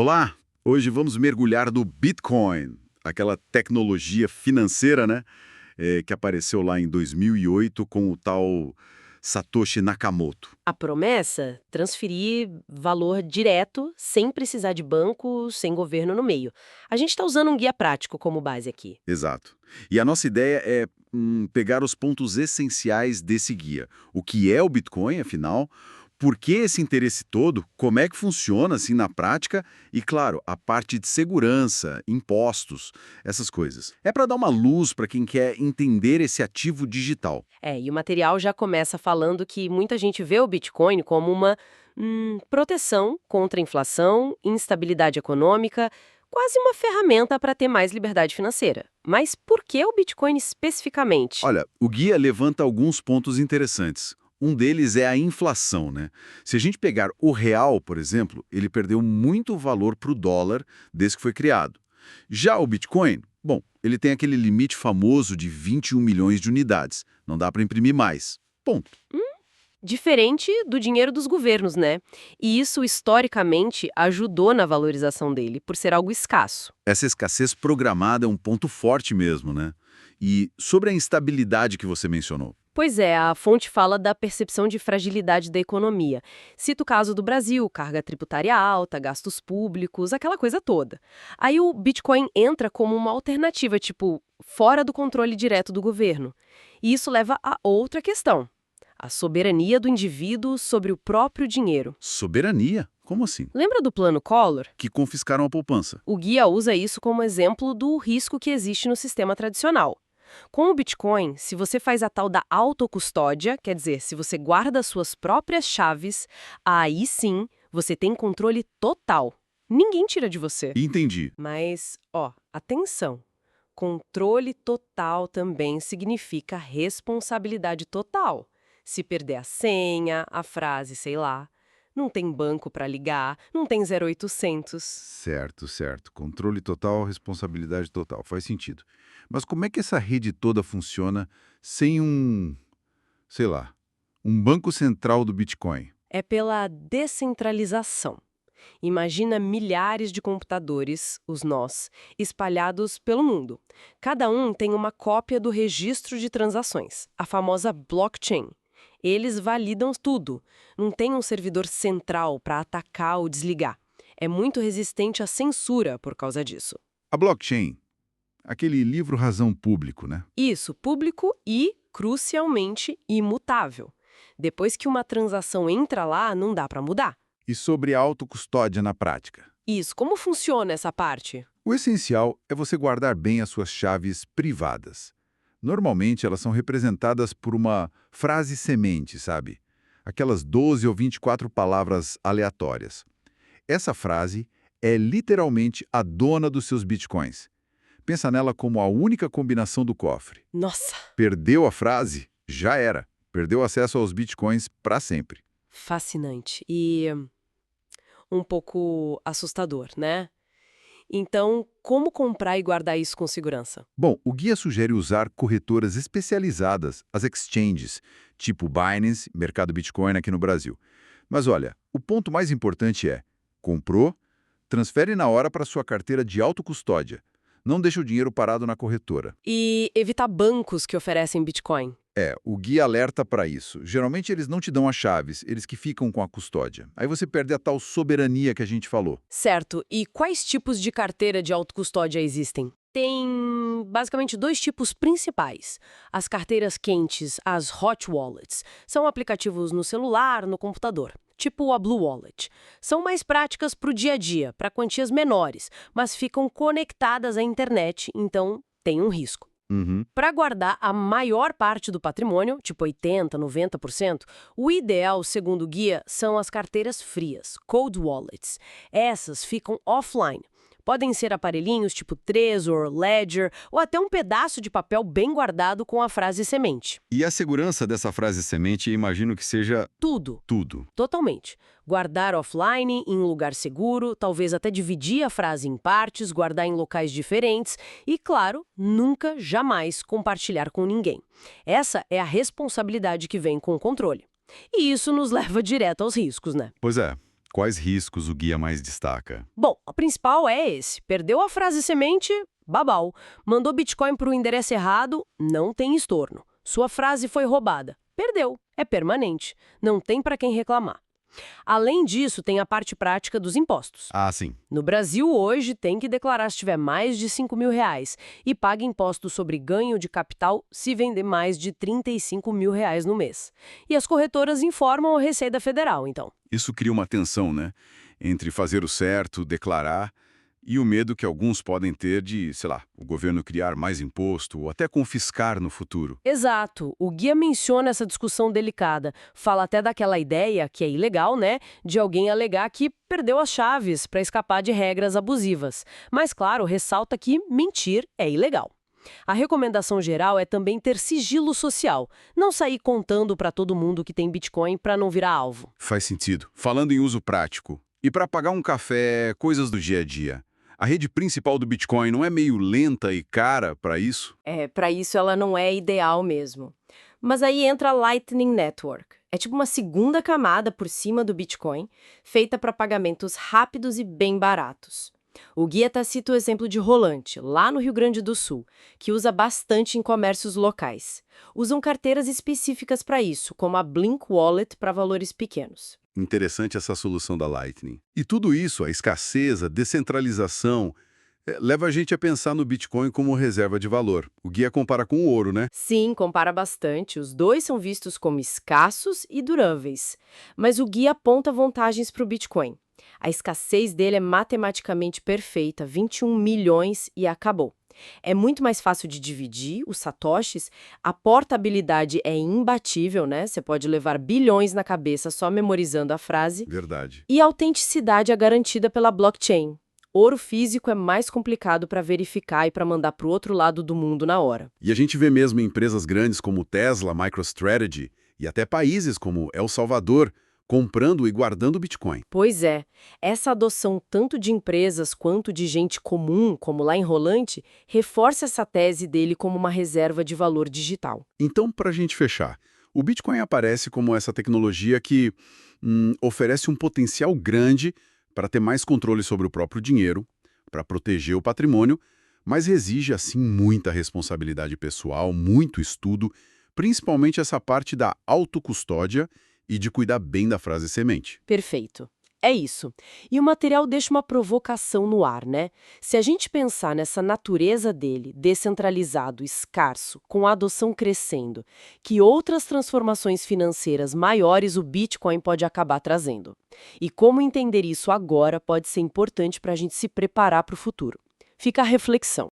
Olá! Hoje vamos mergulhar no Bitcoin, aquela tecnologia financeira, né? Que apareceu lá em 2008 com o tal Satoshi Nakamoto. A promessa? Transferir valor direto, sem precisar de banco, sem governo no meio. A gente está usando um guia prático como base aqui. Exato. E a nossa ideia é pegar os pontos essenciais desse guia. O que é o Bitcoin, afinal? Por que esse interesse todo? Como é que funciona assim na prática? E, claro, a parte de segurança, impostos, essas coisas. É para dar uma luz para quem quer entender esse ativo digital. E o material já começa falando que muita gente vê o Bitcoin como uma proteção contra a inflação, instabilidade econômica, quase uma ferramenta para ter mais liberdade financeira. Mas por que o Bitcoin especificamente? Olha, o guia levanta alguns pontos interessantes. Um deles é a inflação, né? Se a gente pegar o real, por exemplo, ele perdeu muito valor para o dólar desde que foi criado. Já o Bitcoin, bom, ele tem aquele limite famoso de 21 milhões de unidades. Não dá para imprimir mais. Ponto. Diferente do dinheiro dos governos, né? E isso, historicamente, ajudou na valorização dele, por ser algo escasso. Essa escassez programada é um ponto forte mesmo, né? E sobre a instabilidade que você mencionou. Pois é, a fonte fala da percepção de fragilidade da economia. Cita o caso do Brasil, carga tributária alta, gastos públicos, aquela coisa toda. Aí o Bitcoin entra como uma alternativa, tipo, fora do controle direto do governo. E isso leva a outra questão: a soberania do indivíduo sobre o próprio dinheiro. Soberania? Como assim? Lembra do Plano Collor? Que confiscaram a poupança. O guia usa isso como exemplo do risco que existe no sistema tradicional. Com o Bitcoin, se você faz a tal da autocustódia, quer dizer, se você guarda suas próprias chaves, aí sim você tem controle total. Ninguém tira de você. Entendi. Mas, atenção. Controle total também significa responsabilidade total. Se perder a senha, a frase, sei lá, não tem banco para ligar, não tem 0800. Certo, certo. Controle total, responsabilidade total. Faz sentido. Mas como é que essa rede toda funciona sem sei lá, um banco central do Bitcoin? É pela descentralização. Imagina milhares de computadores, os nós, espalhados pelo mundo. Cada um tem uma cópia do registro de transações, a famosa blockchain. Eles validam tudo. Não tem um servidor central para atacar ou desligar. É muito resistente à censura por causa disso. A blockchain, aquele livro Razão Público, né? Isso, público e, crucialmente, imutável. Depois que uma transação entra lá, não dá para mudar. E sobre a autocustódia na prática? Isso, como funciona essa parte? O essencial é você guardar bem as suas chaves privadas. Normalmente, elas são representadas por uma frase semente, sabe? Aquelas 12 ou 24 palavras aleatórias. Essa frase é literalmente a dona dos seus bitcoins. Pensa nela como a única combinação do cofre. Nossa, Perdeu a frase? Já era. Perdeu acesso aos bitcoins para sempre. fascinante e um pouco assustador, né? Então, como comprar e guardar isso com segurança? Bom, o guia sugere usar corretoras especializadas, as exchanges, tipo Binance, Mercado Bitcoin aqui no Brasil. Mas olha, o ponto mais importante é: comprou, transfere na hora para sua carteira de autocustódia. Não deixe o dinheiro parado na corretora. E evitar bancos que oferecem Bitcoin. O guia alerta para isso. Geralmente eles não te dão as chaves, eles que ficam com a custódia. Aí você perde a tal soberania que a gente falou. Certo. E quais tipos de carteira de autocustódia existem? Tem basicamente dois tipos principais. As carteiras quentes, as hot wallets, são aplicativos no celular, no computador, tipo a Blue Wallet. São mais práticas para o dia a dia, para quantias menores, mas ficam conectadas à internet, então tem um risco. Uhum. Para guardar a maior parte do patrimônio, tipo 80%, 90%, o ideal, segundo o guia, são as carteiras frias, cold wallets. Essas ficam offline. Podem ser aparelhinhos tipo Trezor, Ledger ou até um pedaço de papel bem guardado com a frase semente. E a segurança dessa frase semente, imagino que seja Tudo. tudo. Totalmente. Guardar offline, em um lugar seguro, talvez até dividir a frase em partes, guardar em locais diferentes e, claro, nunca, jamais compartilhar com ninguém. Essa é a responsabilidade que vem com o controle. E isso nos leva direto aos riscos, né? Pois é. Quais riscos o guia mais destaca? Bom, o principal é esse. Perdeu a frase semente, babau. Mandou Bitcoin para o endereço errado, não tem estorno. Sua frase foi roubada. Perdeu. É permanente. Não tem para quem reclamar. Além disso, tem a parte prática dos impostos. Ah, sim. No Brasil, hoje, tem que declarar se tiver mais de R$ 5.000 e paga imposto sobre ganho de capital se vender mais de R$ 35.000 no mês. E as corretoras informam a Receita Federal, então. Isso cria uma tensão, né? Entre fazer o certo, declarar, e o medo que alguns podem ter de, sei lá, o governo criar mais imposto ou até confiscar no futuro. Exato. O guia menciona essa discussão delicada. Fala até daquela ideia, que é ilegal, né, de alguém alegar que perdeu as chaves para escapar de regras abusivas. Mas, claro, ressalta que mentir é ilegal. A recomendação geral é também ter sigilo social, não sair contando para todo mundo que tem Bitcoin para não virar alvo. Faz sentido. Falando em uso prático, e para pagar um café, coisas do dia a dia, a rede principal do Bitcoin não é meio lenta e cara para isso? Para isso ela não é ideal mesmo. Mas aí entra a Lightning Network. É tipo uma segunda camada por cima do Bitcoin, feita para pagamentos rápidos e bem baratos. O guia cita o exemplo de Rolante, lá no Rio Grande do Sul, que usa bastante em comércios locais. Usam carteiras específicas para isso, como a Blink Wallet para valores pequenos. Interessante essa solução da Lightning. E tudo isso, a escassez, a descentralização, leva a gente a pensar no Bitcoin como reserva de valor. O guia compara com o ouro, né? Sim, compara bastante. Os dois são vistos como escassos e duráveis. Mas o guia aponta vantagens para o Bitcoin. A escassez dele é matematicamente perfeita, 21 milhões e acabou. É muito mais fácil de dividir os satoshis, a portabilidade é imbatível, né? Você pode levar bilhões na cabeça só memorizando a frase. Verdade. E a autenticidade é garantida pela blockchain. Ouro físico é mais complicado para verificar e para mandar para o outro lado do mundo na hora. E a gente vê mesmo empresas grandes como Tesla, MicroStrategy e até países como El Salvador comprando e guardando Bitcoin. Pois é, essa adoção tanto de empresas quanto de gente comum, como lá em Rolante, reforça essa tese dele como uma reserva de valor digital. Então, para a gente fechar, o Bitcoin aparece como essa tecnologia que oferece um potencial grande para ter mais controle sobre o próprio dinheiro, para proteger o patrimônio, mas exige, assim, muita responsabilidade pessoal, muito estudo, principalmente essa parte da autocustódia e de cuidar bem da frase semente. Perfeito. É isso. E o material deixa uma provocação no ar, né? Se a gente pensar nessa natureza dele, descentralizado, escasso, com a adoção crescendo, que outras transformações financeiras maiores o Bitcoin pode acabar trazendo? E como entender isso agora pode ser importante para a gente se preparar para o futuro. Fica a reflexão.